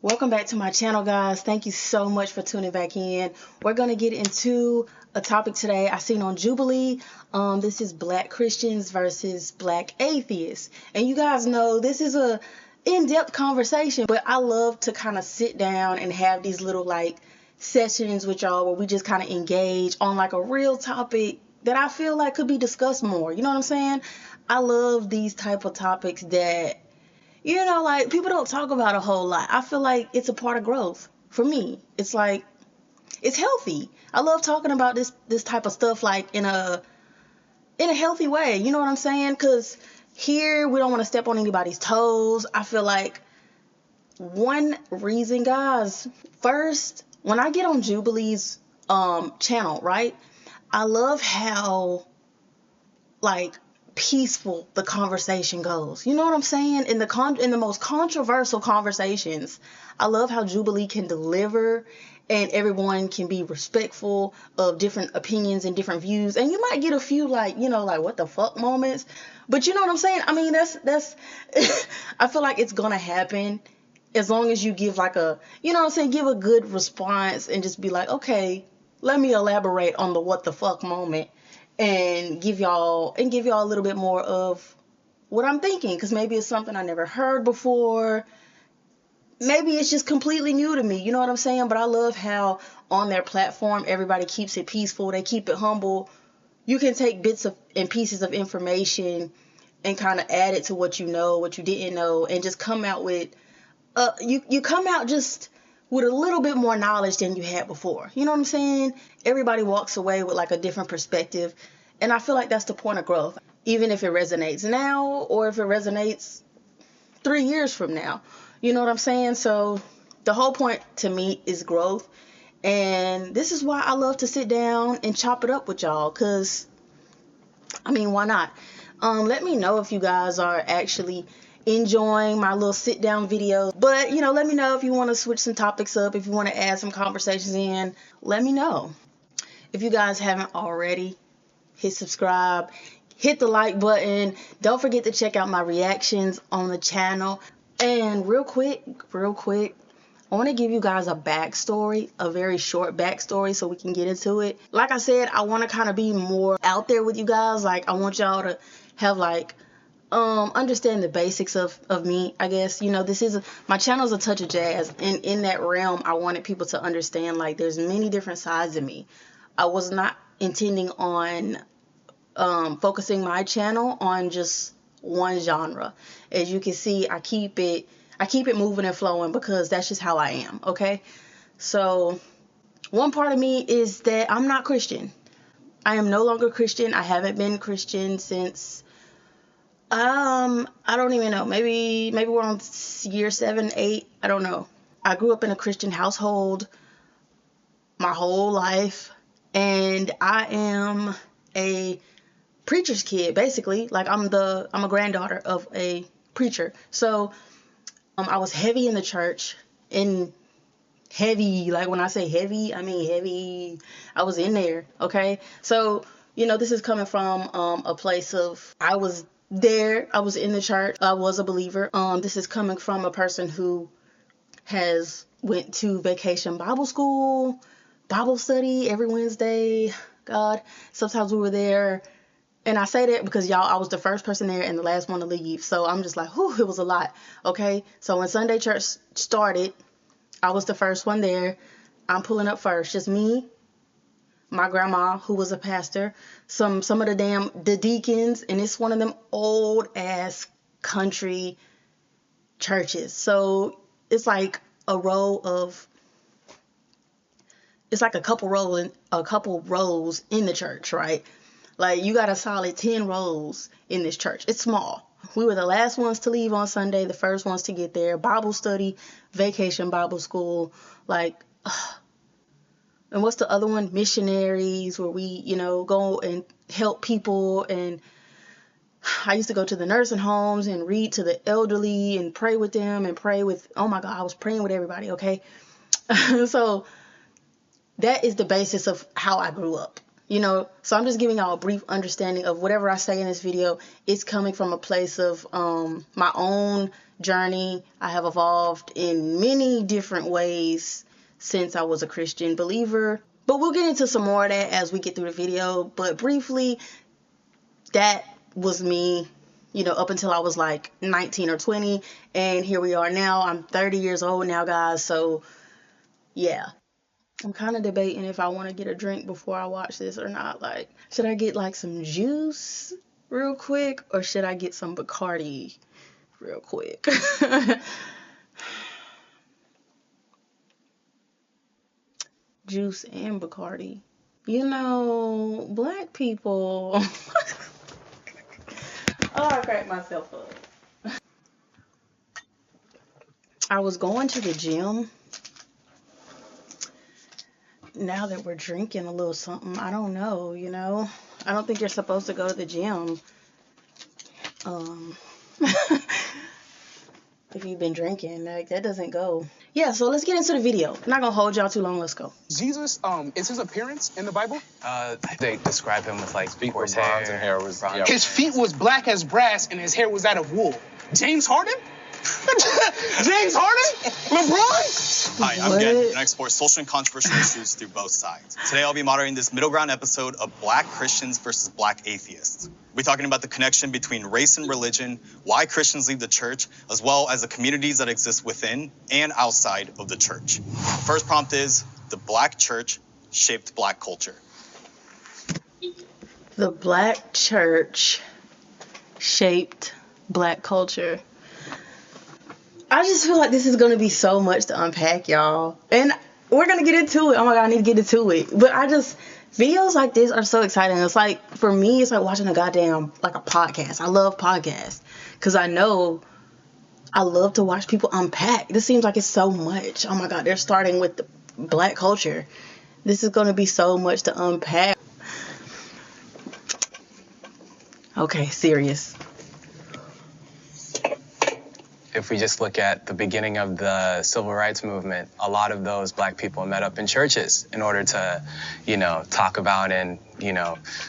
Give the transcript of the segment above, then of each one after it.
Welcome back to my channel, guys. Thank you so much for tuning back in. We're going to get into a topic today I seen on Jubilee. This is Black Christians versus Black Atheists. And you guys know this is a in-depth conversation, but I love to kind of sit down and have these little sessions with y'all where we just kind of engage on a real topic that I feel like could be discussed more. You know what I'm saying? I love these type of topics that people don't talk about a whole lot. I feel like it's a part of growth for me. It's it's healthy. I love talking about this type of stuff in a healthy way. You know what I'm saying? Because here we don't want to step on anybody's toes. I feel like one reason, guys, first, when I get on Jubilee's channel, right? I love how peaceful the conversation goes. You know what I'm saying? In the most controversial conversations, I love how Jubilee can deliver and everyone can be respectful of different opinions and different views. And you might get a few what the fuck moments, but you know what I'm saying? I mean, that's I feel like it's gonna happen as long as you give give a good response and just be like, okay, let me elaborate on the what the fuck moment and give y'all a little bit more of what I'm thinking, because maybe it's something I never heard before. Maybe it's just completely new to me. You know what I'm saying? But I love how on their platform everybody keeps it peaceful. They keep it humble. You can take bits and pieces of information and kind of add it to what you know, what you didn't know, and just come out with you come out just with a little bit more knowledge than you had before. You know what I'm saying? Everybody walks away with a different perspective. And I feel like that's the point of growth. Even if it resonates now or if it resonates 3 years from now. You know what I'm saying? So the whole point to me is growth. And this is why I love to sit down and chop it up with y'all. Because, why not? Let me know if you guys are actually enjoying my little sit down videos. But let me know if you want to switch some topics up, if you want to add some conversations in. Let me know. If you guys haven't already, hit subscribe, hit the like button. Don't forget to check out my reactions on the channel. And real quick, I want to give you guys a backstory, a very short backstory, so we can get into it. Like I said, I want to kind of be more out there with you guys. I want y'all to have understand the basics of me, I guess. My channel is a touch of jazz, and in that realm I wanted people to understand there's many different sides of me. I was not intending on focusing my channel on just one genre. As you can see, I keep it moving and flowing because that's just how I am. Okay, so one part of me is that I'm not Christian. I am no longer Christian. I haven't been Christian since I don't even know. Maybe we're on year 7, 8. I don't know. I grew up in a Christian household my whole life, and I am a preacher's kid, basically. I'm a granddaughter of a preacher. So I was heavy in the church, and heavy, when I say heavy, I mean heavy. I was in there, okay? So, this is coming from a place of I was there, I was in the church, I was a believer. This is coming from a person who has went to vacation Bible school, Bible study every Wednesday. God, sometimes we were there. And I say that because, y'all, I was the first person there and the last one to leave. So I'm just whew, it was a lot. Okay. So when Sunday church started, I was the first one there. I'm pulling up first. Just me, my grandma, who was a pastor, some of the deacons, and it's one of them old ass country churches. So it's a couple rows in the church, right? You got a solid 10 rows in this church. It's small. We were the last ones to leave on Sunday, the first ones to get there. Bible study, vacation Bible school, and what's the other one? Missionaries, where we, go and help people. And I used to go to the nursing homes and read to the elderly and pray with them and oh my God, I was praying with everybody, okay? So that is the basis of how I grew up. So I'm just giving y'all a brief understanding of whatever I say in this video. It's coming from a place of my own journey. I have evolved in many different ways since I was a Christian believer. But we'll get into some more of that as we get through the video. But briefly, that was me, up until I was like 19 or 20. And here we are now. I'm 30 years old now, guys. So, yeah. I'm kind of debating if I want to get a drink before I watch this or not. Like, should I get like some juice real quick, or should I get some Bacardi real quick? Juice and Bacardi. Black people. Oh, I cracked myself up. I was going to the gym. Now that we're drinking a little something, I don't know, I don't think you're supposed to go to the gym if you've been drinking. Like, that doesn't go. Yeah, so let's get into the video. I'm not gonna hold y'all too long. Let's go. Jesus, is his appearance in the Bible? They describe him with like feet were bronze and hair was bronze. His feet was black as brass and his hair was that of wool. James Harden? James Harden? LeBron? Hi, I'm Gen, and I explore social and controversial issues through both sides. Today I'll be moderating this middle ground episode of Black Christians versus Black Atheists. We'll be talking about the connection between race and religion, why Christians leave the church, as well as the communities that exist within and outside of the church. The first prompt is, the Black church shaped Black culture. The Black church shaped Black culture. I just feel like this is going to be so much to unpack, y'all. And we're going to get into it. Oh my God, I need to get into it. But videos like this are so exciting. It's like, for me, it's like watching a podcast. I love podcasts because I know I love to watch people unpack. This seems like it's so much. Oh my God, they're starting with the Black culture. This is going to be so much to unpack. Okay, serious. If we just look at the beginning of the civil rights movement, a lot of those Black people met up in churches in order to, talk about and,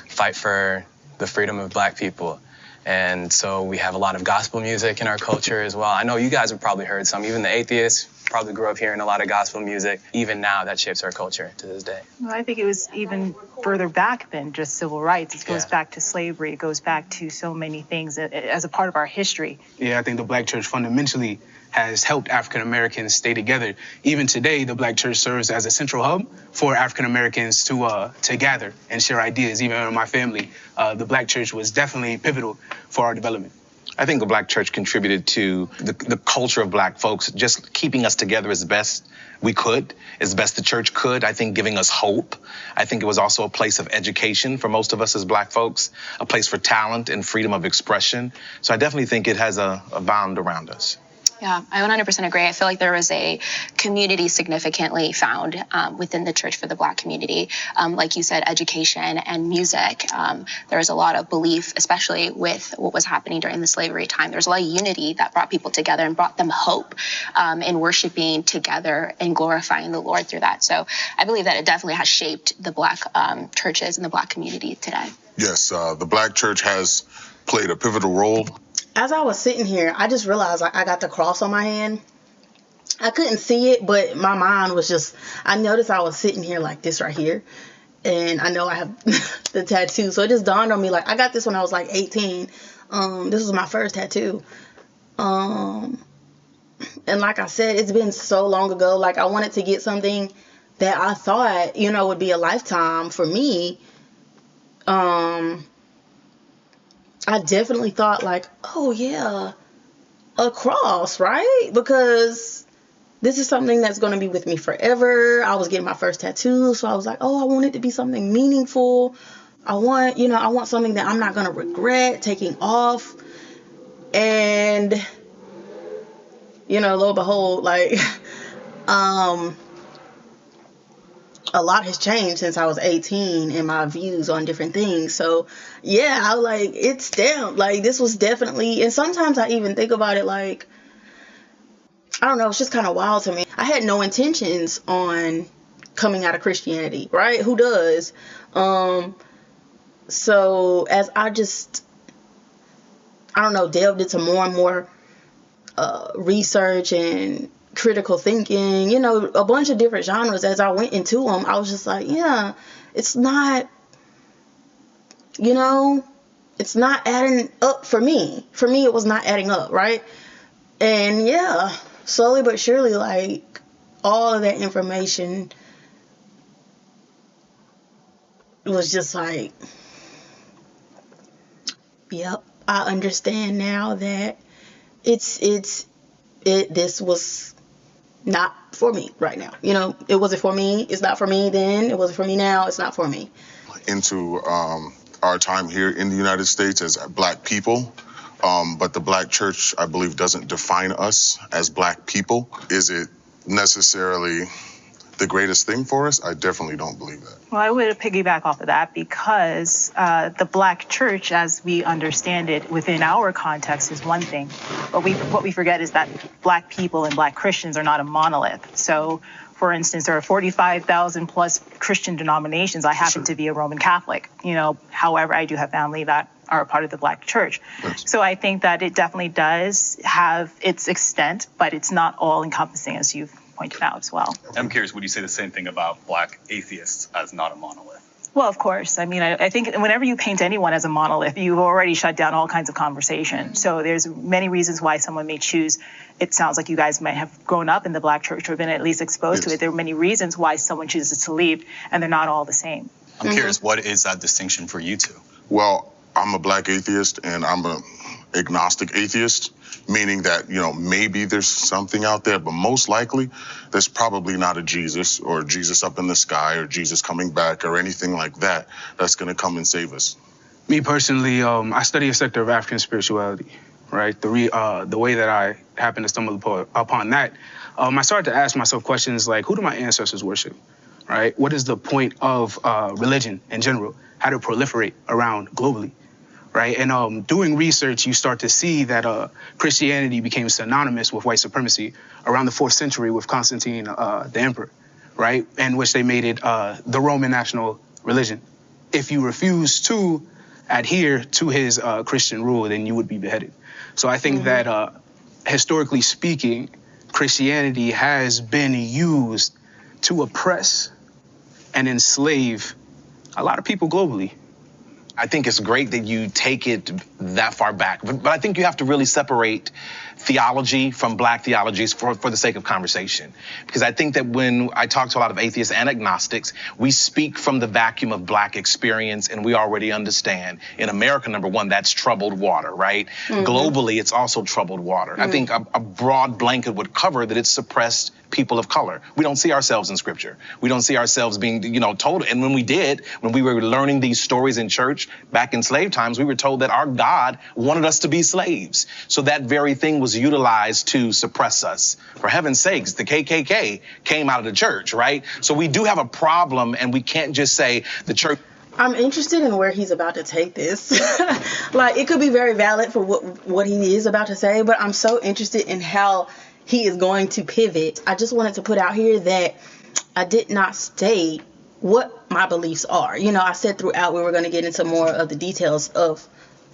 fight for the freedom of Black people. And so we have a lot of gospel music in our culture as well. I know you guys have probably heard some. Even the atheists probably grew up hearing a lot of gospel music. Even now, that shapes our culture to this day. Well, I think it was even further back than just civil rights. It goes back to slavery. It goes back to so many things as a part of our history. Yeah, I think the Black church fundamentally has helped African Americans stay together. Even today, the Black church serves as a central hub for African Americans to gather and share ideas. Even in my family, the Black church was definitely pivotal for our development. I think the Black church contributed to the culture of Black folks, just keeping us together as best we could, as best the church could. I think giving us hope. I think it was also a place of education for most of us as Black folks, a place for talent and freedom of expression. So I definitely think it has a bond around us. Yeah, I 100% agree. I feel like there was a community significantly found within the church for the Black community. Like you said, education and music. There was a lot of belief, especially with what was happening during the slavery time. There was a lot of unity that brought people together and brought them hope in worshiping together and glorifying the Lord through that. So I believe that it definitely has shaped the Black churches and the Black community today. Yes, the Black church has played a pivotal role. As I was sitting here, I just realized I got the cross on my hand. I couldn't see it, but my mind was just, I noticed I was sitting here like this right here. And I know I have the tattoo. So it just dawned on me, like, I got this when I was like 18. This was my first tattoo. And like I said, it's been so long ago. Like, I wanted to get something that I thought, would be a lifetime for me. I definitely thought like, oh yeah, a cross, right? Because this is something that's going to be with me forever. I was getting my first tattoo, so I was like, oh, I want it to be something meaningful. I want something that I'm not going to regret taking off. And, lo and behold, like, a lot has changed since I was 18 in my views on different things. So yeah, I was like, it's stamped. Like, this was definitely, and sometimes I even think about it like, I don't know, it's just kind of wild to me. I had no intentions on coming out of Christianity, right? Who does? So as I don't know, delved into more and more research and critical thinking, you know, a bunch of different genres, as I went into them, I was just like, yeah, it's not, you know, it's not adding up for me. For me, it was not adding up, right? And yeah, slowly but surely, like, all of that information was just like, yep, I understand now that this was not for me right now. You know, it wasn't for me. It's not for me then. It wasn't for me now. It's not for me. Into our time here in the United States as Black people. But the Black church, I believe, doesn't define us as Black people. Is it necessarily the greatest thing for us? I definitely don't believe that. Well, I would piggyback off of that because the Black church, as we understand it within our context, is one thing. But what we forget is that Black people and Black Christians are not a monolith. So, for instance, there are 45,000 plus Christian denominations. I happen to be a Roman Catholic. You know, however, I do have family that are a part of the Black church. So I think that it definitely does have its extent, but it's not all encompassing, as you've pointed out as well. I'm curious, would you say the same thing about Black atheists as not a monolith? Well, of course. I mean, I think whenever you paint anyone as a monolith, you've already shut down all kinds of conversation. So there's many reasons why someone may choose. It sounds like you guys might have grown up in the Black church or been at least exposed to it. There are many reasons why someone chooses to leave, and they're not all the same. I'm curious, what is that distinction for you two? Well, I'm a Black atheist and I'm an agnostic atheist, meaning that, you know, maybe there's something out there, but most likely there's probably not a Jesus or Jesus up in the sky or Jesus coming back or anything like that that's going to come and save us. Me personally, I study a sector of African spirituality, right? The way that I happened to stumble upon that, I started to ask myself questions like, who do my ancestors worship, right? What is the point of religion in general? How to proliferate around globally? Right, and doing research, you start to see that Christianity became synonymous with white supremacy around the 4th century with Constantine, the emperor, right, in which they made it the Roman national religion. If you refuse to adhere to his Christian rule, then you would be beheaded. So I think that historically speaking, Christianity has been used to oppress and enslave a lot of people globally. I think it's great that you take it that far back, but I think you have to really separate theology from Black theologies for the sake of conversation. Because I think that when I talk to a lot of atheists and agnostics, we speak from the vacuum of Black experience, and we already understand in America, number one, that's troubled water, right? Globally, it's also troubled water. I think a broad blanket would cover that it's suppressed people of color. We don't see ourselves in scripture. We don't see ourselves being, you know, told. And when we were learning these stories in church back in slave times, we were told that our God wanted us to be slaves. So that very thing was utilized to suppress us. For heaven's sakes, the KKK came out of the church, right? So we do have a problem, and we can't just say the church. I'm interested in where he's about to take this. Like, it could be very valid for what he is about to say, but I'm so interested in how he is going to pivot. I just wanted to put out here that I did not state what my beliefs are. You know, I said throughout we were going to get into more of the details of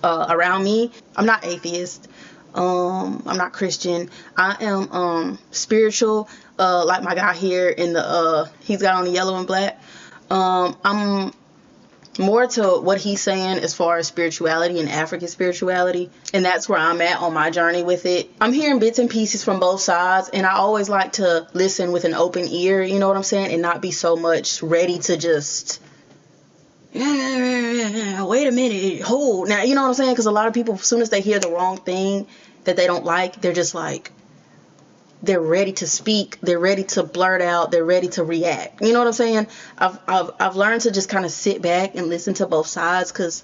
around me. I'm not atheist. I'm not Christian. I am spiritual, like my guy here in the he's got on the yellow and black. I'm more to what he's saying as far as spirituality and African spirituality, and that's where I'm at on my journey with it. I'm hearing bits and pieces from both sides, and I always like to listen with an open ear, you know what I'm saying, and not be so much ready to just wait a minute, hold now, you know what I'm saying, because a lot of people, as soon as they hear the wrong thing that they don't like, they're just like, they're ready to speak, they're ready to blurt out, they're ready to react. You know what I'm saying? I've learned to just kind of sit back and listen to both sides, because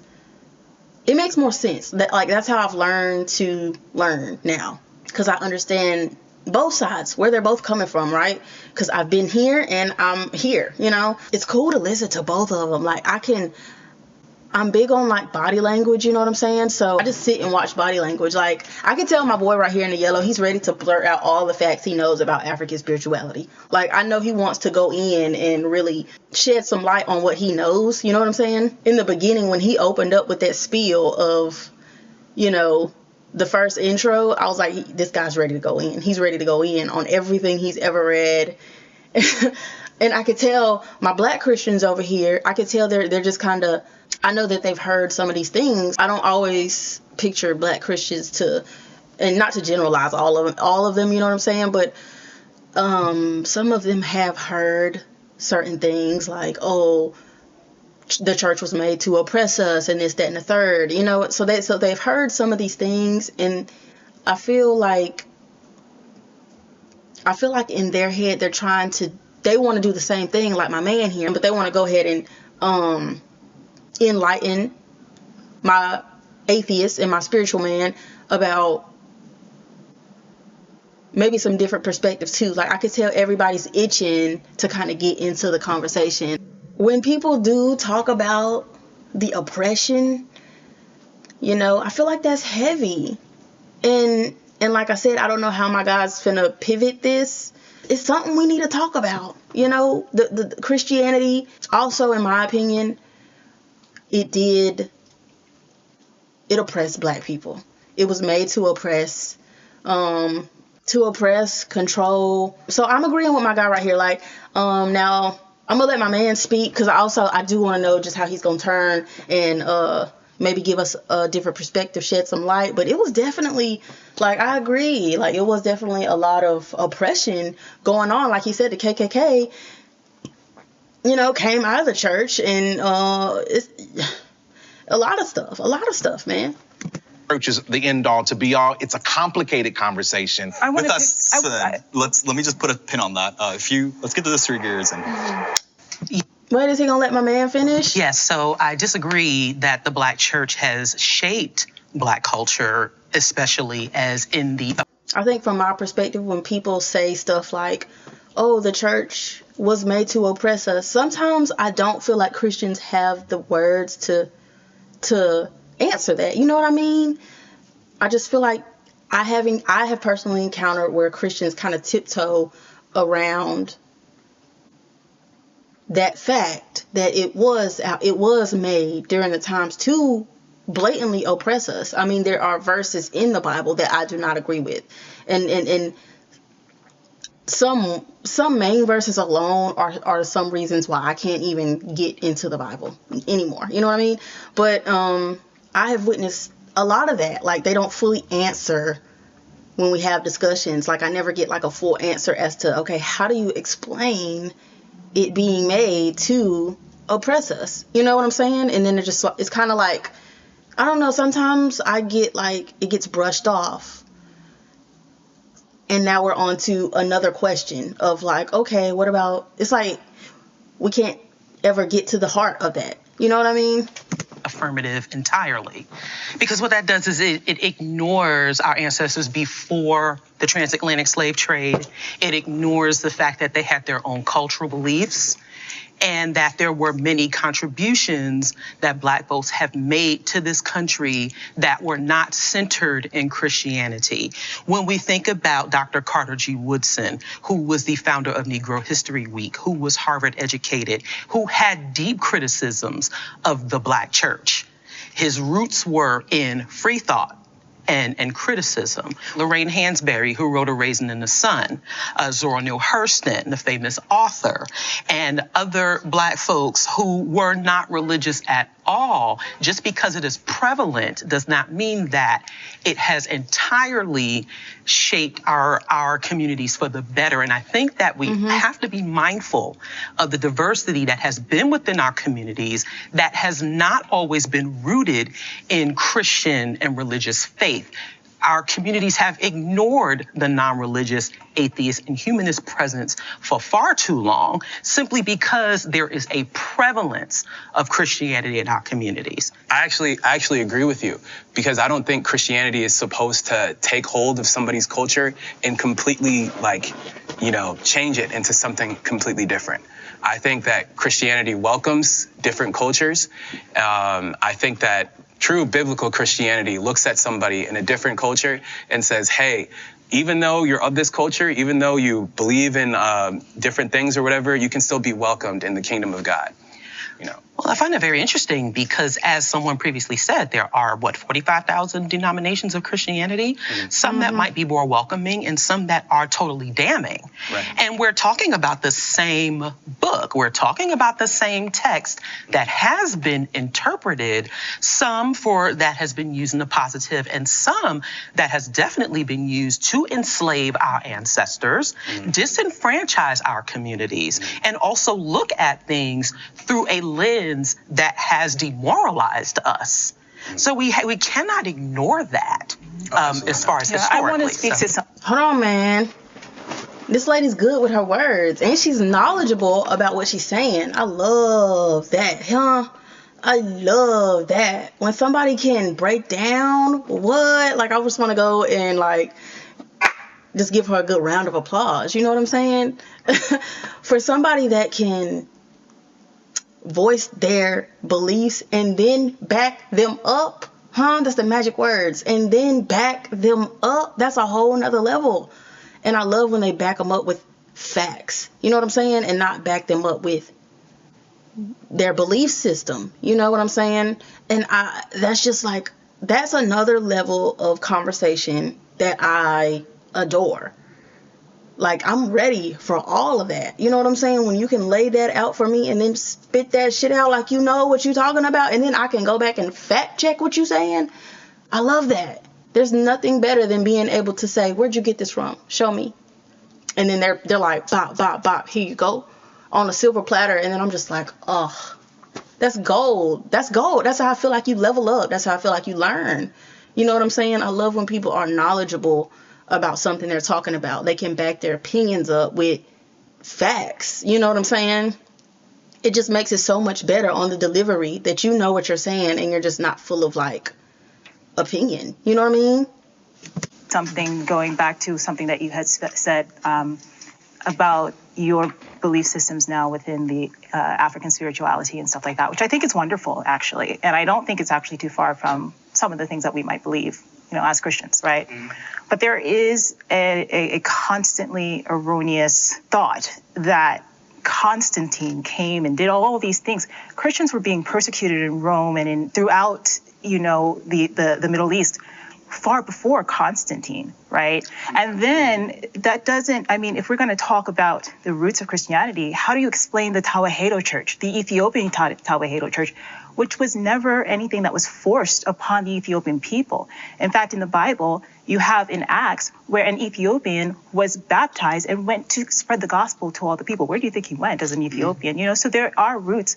it makes more sense. That's how I've learned to learn now, because I understand both sides, where they're both coming from, right? Because I've been here and I'm here, you know? It's cool to listen to both of them. Like, I can I'm big on like body language, you know what I'm saying? So I just sit and watch body language. Like I can tell my boy right here in the yellow, he's ready to blurt out all the facts he knows about African spirituality. Like I know he wants to go in and really shed some light on what he knows, you know what I'm saying? In the beginning when he opened up with that spiel of, you know, the first intro, I was like, this guy's ready to go in. He's ready to go in on everything he's ever read. And I could tell my black Christians over here, I could tell they're just kind of, I know that they've heard some of these things. I don't always picture black Christians and not to generalize all of them, you know what I'm saying? But some of them have heard certain things like, oh, the church was made to oppress us and this, that, and the third, you know? So they've heard some of these things, and I feel like in their head they want to do the same thing like my man here, but they want to go ahead and enlighten my atheist and my spiritual man about maybe some different perspectives too. Like I could tell everybody's itching to kind of get into the conversation. When people do talk about the oppression, you know, I feel like that's heavy. And like I said, I don't know how my guy's finna pivot this. It's something we need to talk about. You know, the Christianity, also in my opinion, it oppressed black people. It was made to oppress, control. So I'm agreeing with my guy right here. Like, now I'm gonna let my man speak, because I do want to know just how he's gonna turn and maybe give us a different perspective, shed some light. But it was definitely, like, I agree, like, it was definitely a lot of oppression going on. Like he said, the KKK, you know, came out of the church, and it's a lot of stuff, man. Church is the end all to be all. It's a complicated conversation. With that said, let me just put a pin on that. Let's get to the three gears and. Wait, is he gonna let my man finish? Yes, so I disagree that the black church has shaped black culture, especially as in the... I think from my perspective, when people say stuff like, oh, the church was made to oppress us, sometimes I don't feel like Christians have the words to answer that. You know what I mean? I just feel like I have personally encountered where Christians kind of tiptoe around that fact that it was made during the times to blatantly oppress us. I mean, there are verses in the Bible that I do not agree with, and some main verses alone are some reasons why I can't even get into the Bible anymore. You know what I mean? But I have witnessed a lot of that. Like, they don't fully answer when we have discussions. Like, I never get like a full answer as to, okay, how do you explain it being made to oppress us? You know what I'm saying? And then it's kind of like, I don't know, sometimes I get like, it gets brushed off. And now we're on to another question of like, okay, what about, it's like, we can't ever get to the heart of that. You know what I mean? Affirmative entirely, because what that does is it ignores our ancestors before the transatlantic slave trade. It ignores the fact that they had their own cultural beliefs, and that there were many contributions that black folks have made to this country that were not centered in Christianity. When we think about Dr. Carter G. Woodson, who was the founder of Negro History Week, who was Harvard educated, who had deep criticisms of the black church, his roots were in free thought and criticism. Lorraine Hansberry, who wrote A Raisin in the Sun, Zora Neale Hurston, the famous author, and other black folks who were not religious at all. Just because it is prevalent does not mean that it has entirely shaped our communities for the better. And I think that we have to be mindful of the diversity that has been within our communities that has not always been rooted in Christian and religious faith. our communities have ignored the non-religious, atheist, and humanist presence for far too long, simply because there is a prevalence of Christianity in our communities. I actually agree with you, because I don't think Christianity is supposed to take hold of somebody's culture and completely, change it into something completely different. I think that Christianity welcomes different cultures. I think that true biblical Christianity looks at somebody in a different culture and says, hey, even though you're of this culture, even though you believe in different things or whatever, you can still be welcomed in the kingdom of God. Well, I find that very interesting because, as someone previously said, there are, 45,000 denominations of Christianity, some that might be more welcoming and some that are totally damning. Right. And we're talking about the same book. We're talking about the same text that has been interpreted, some for that has been used in the positive and some that has definitely been used to enslave our ancestors, disenfranchise our communities, and also look at things through a lens that has demoralized us. So we cannot ignore that as far as historically. I want to speak to some. Hold on, man. This lady's good with her words, and she's knowledgeable about what she's saying. I love that, huh? I love that. When somebody can break down what, I just want to go and just give her a good round of applause. You know what I'm saying? For somebody that can voice their beliefs and then back them up, that's the magic words, and then back them up, that's a whole nother level. And I love when they back them up with facts, you know what I'm saying, and not back them up with their belief system, you know what I'm saying. And that's just that's another level of conversation that I adore. I'm ready for all of that. You know what I'm saying? When you can lay that out for me and then spit that shit out like you know what you're talking about, and then I can go back and fact check what you're saying. I love that. There's nothing better than being able to say, where'd you get this from? Show me. And then they're like, bop, bop, bop, here you go, on a silver platter. And then I'm just like, oh, that's gold. That's gold. That's how I feel like you level up. That's how I feel like you learn. You know what I'm saying? I love when people are knowledgeable about something they're talking about. They can back their opinions up with facts. You know what I'm saying? It just makes it so much better on the delivery that you know what you're saying and you're just not full of opinion. You know what I mean? Something going back to something that you had said about your belief systems now within the African spirituality and stuff like that, which I think is wonderful, actually. And I don't think it's actually too far from some of the things that we might believe, as Christians, right? But there is a constantly erroneous thought that Constantine came and did all these things. Christians were being persecuted in Rome and throughout, the Middle East far before Constantine, right? And then that doesn't, if we're going to talk about the roots of Christianity, how do you explain the Tawahedo Church, the Ethiopian Tawahedo Church, which was never anything that was forced upon the Ethiopian people? In fact, in the Bible, you have in Acts where an Ethiopian was baptized and went to spread the gospel to all the people. Where do you think he went as an Ethiopian? So there are roots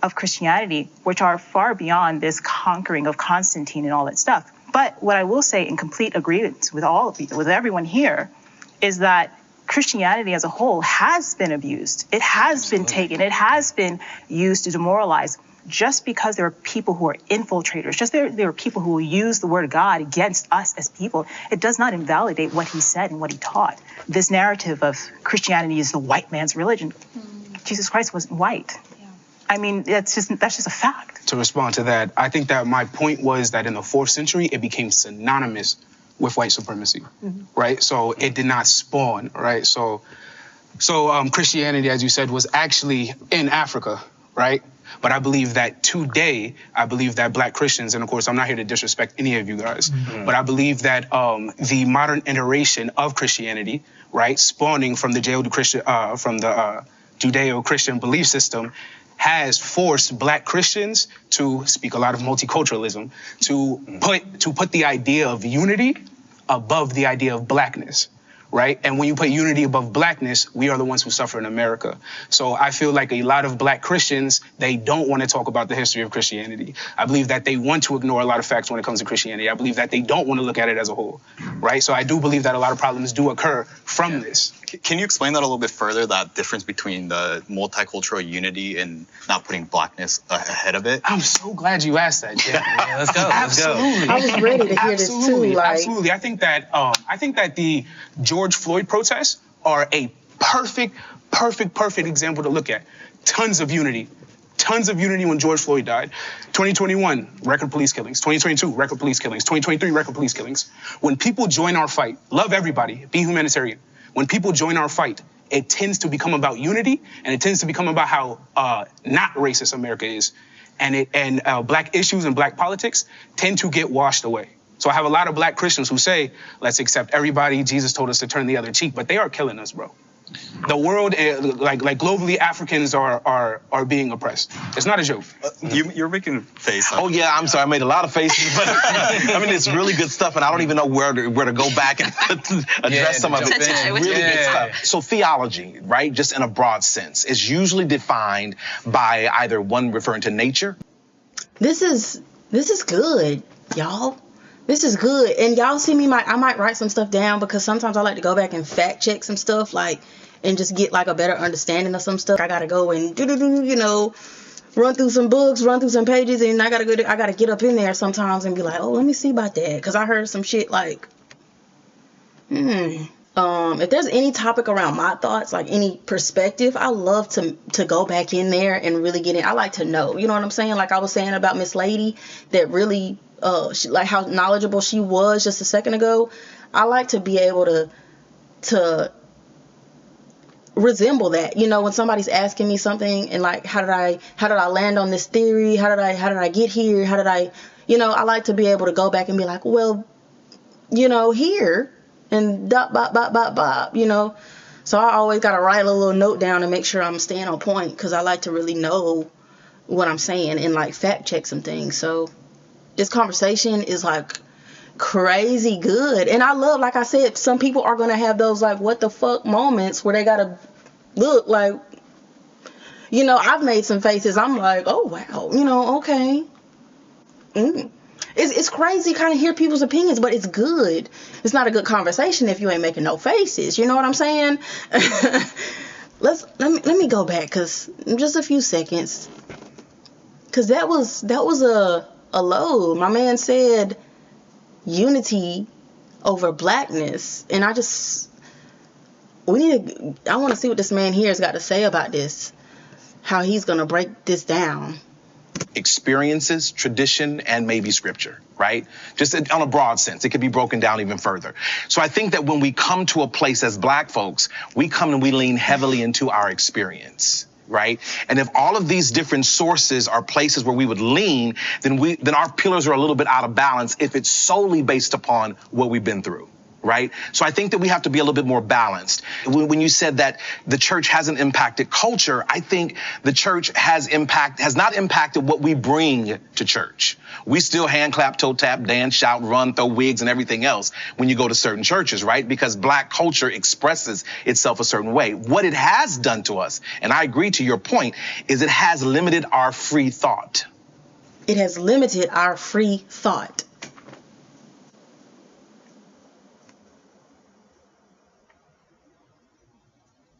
of Christianity which are far beyond this conquering of Constantine and all that stuff. But what I will say in complete agreement with all of you, with everyone here, is that Christianity as a whole has been abused. It has been taken. It has been used to demoralize. Just because there are people who are infiltrators, just there are people who will use the word of God against us as people, it does not invalidate what he said and what he taught. This narrative of Christianity is the white man's religion. Jesus Christ wasn't white. That's just a fact. To respond to that, I think that my point was that in the 4th century, it became synonymous with white supremacy, right? So it did not spawn, right? So Christianity, as you said, was actually in Africa, right? But I believe that today, Black Christians, and of course, I'm not here to disrespect any of you guys, but I believe that the modern iteration of Christianity, right, spawning from the Judeo-Christian belief system, has forced Black Christians to speak a lot of multiculturalism, to put the idea of unity above the idea of Blackness, right? And when you put unity above blackness, we are the ones who suffer in America. So I feel like a lot of black Christians, they don't want to talk about the history of Christianity. I believe that they want to ignore a lot of facts when it comes to Christianity. I believe that they don't want to look at it as a whole, right? So I do believe that a lot of problems do occur from this. Can you explain that a little bit further, that difference between the multicultural unity and not putting blackness ahead of it? I'm so glad you asked that, Jay. Yeah, let's go. Absolutely. I was ready to hear this too. Like, Absolutely. I think that the George Floyd protests are a perfect example to look at. Tons of unity when George Floyd died. 2021, record police killings. 2022, record police killings. 2023, record police killings. When people join our fight, love everybody, be humanitarian. When people join our fight, it tends to become about unity, and it tends to become about how not racist America is. And black issues and black politics tend to get washed away. So I have a lot of black Christians who say, let's accept everybody. Jesus told us to turn the other cheek, but they are killing us, bro. The world, like globally, Africans are being oppressed. It's not a joke. You're making a face. Oh yeah, I'm sorry. I made a lot of faces, but I mean it's really good stuff, and I don't even know where to go back and address some of it. It's really good stuff. So theology, right, just in a broad sense, is usually defined by either one referring to nature. This is good, y'all. This is good. And y'all see me, I might write some stuff down because sometimes I like to go back and fact check some stuff, like, and just get like a better understanding of some stuff. I gotta go and run through some books, run through some pages, and I gotta get up in there sometimes and be like, oh, let me see about that, because I heard some shit like, if there's any topic around my thoughts, like any perspective, I love to go back in there and really get in. I like to know, you know what I'm saying? Like I was saying about Miss Lady, that really, like how knowledgeable she was just a second ago. I like to be able to resemble that, when somebody's asking me something and like, how did I land on this theory? How did I get here? How did I like to be able to go back and be like, well, here and dot, bop, bop, bop, bop, So I always got to write a little note down and make sure I'm staying on point, because I like to really know what I'm saying and like fact check some things. So this conversation is like crazy good. And I love, like I said, some people are going to have those like what the fuck moments where they got to look like, I've made some faces. I'm like, oh, wow, okay. It's crazy kind of hear people's opinions, but it's good. It's not a good conversation if you ain't making no faces. You know what I'm saying? Let me go back, because just a few seconds, because that was a load. My man said unity over blackness, and I want to see what this man here has got to say about this, how he's gonna break this down. Experiences, tradition, and maybe scripture, right? Just on a broad sense. It could be broken down even further. So I think that when we come to a place as black folks, we come and we lean heavily into our experience, right? And if all of these different sources are places where we would lean, then our pillars are a little bit out of balance if it's solely based upon what we've been through. Right? So I think that we have to be a little bit more balanced. When you said that the church hasn't impacted culture, I think the church has not impacted what we bring to church. We still hand clap, toe tap, dance, shout, run, throw wigs and everything else when you go to certain churches, right? Because black culture expresses itself a certain way. What it has done to us, and I agree to your point, is it has limited our free thought. It has limited our free thought.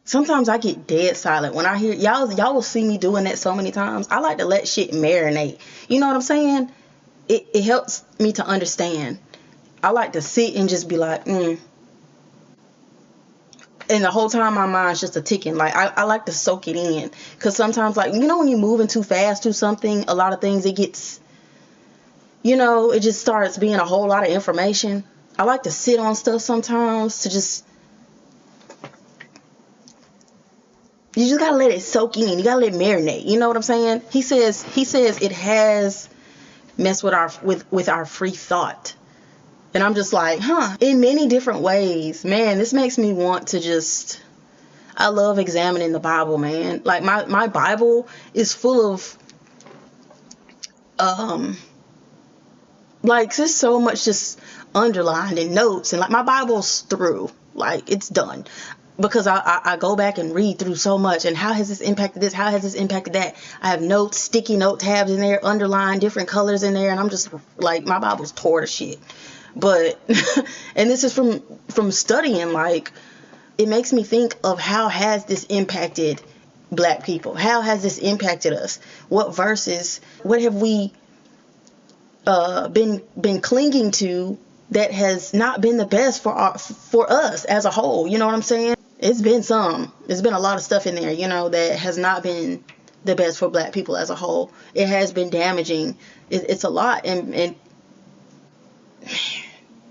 Sometimes I get dead silent when I hear y'all will see me doing that so many times. I like to let shit marinate. You know what I'm saying? It helps me to understand. I like to sit and just be like, And the whole time my mind's just a ticking. Like I like to soak it in. Cause sometimes, like, when you're moving too fast through something, a lot of things, it gets, it just starts being a whole lot of information. I like to sit on stuff sometimes to just, you just gotta let it soak in. You gotta let it marinate. You know what I'm saying? He says it has messed with our free thought. And I'm just like, in many different ways. Man, this makes me want to just, I love examining the Bible, man. Like my Bible is full of like there's so much just underlined and notes, and like my Bible's through. Like, it's done. Because I go back and read through so much, and how has this impacted this? How has this impacted that? I have notes, sticky note tabs in there, underlined different colors in there, and I'm just like, my Bible's tore to shit. But, and this is from studying, like, it makes me think of how has this impacted Black people? How has this impacted us? What verses, what have we been clinging to that has not been the best for us as a whole? You know what I'm saying? There's been a lot of stuff in there, you know, that has not been the best for Black people as a whole. It has been damaging. It's a lot. And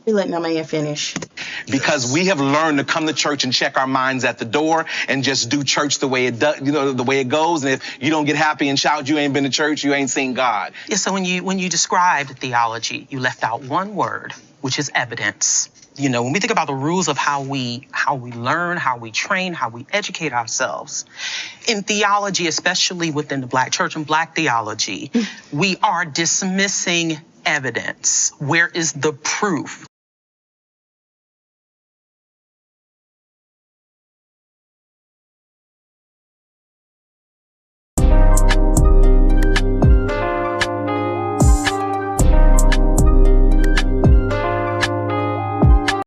let my man finish. Because we have learned to come to church and check our minds at the door and just do church the way it does, you know, the way it goes. And if you don't get happy and shout, you ain't been to church, you ain't seen God. Yeah, so when you described theology, you left out one word, which is evidence. You know, when we think about the rules of how we learn, how we train, how we educate ourselves, in theology, especially within the Black church and Black theology, we are dismissing evidence. Where is the proof?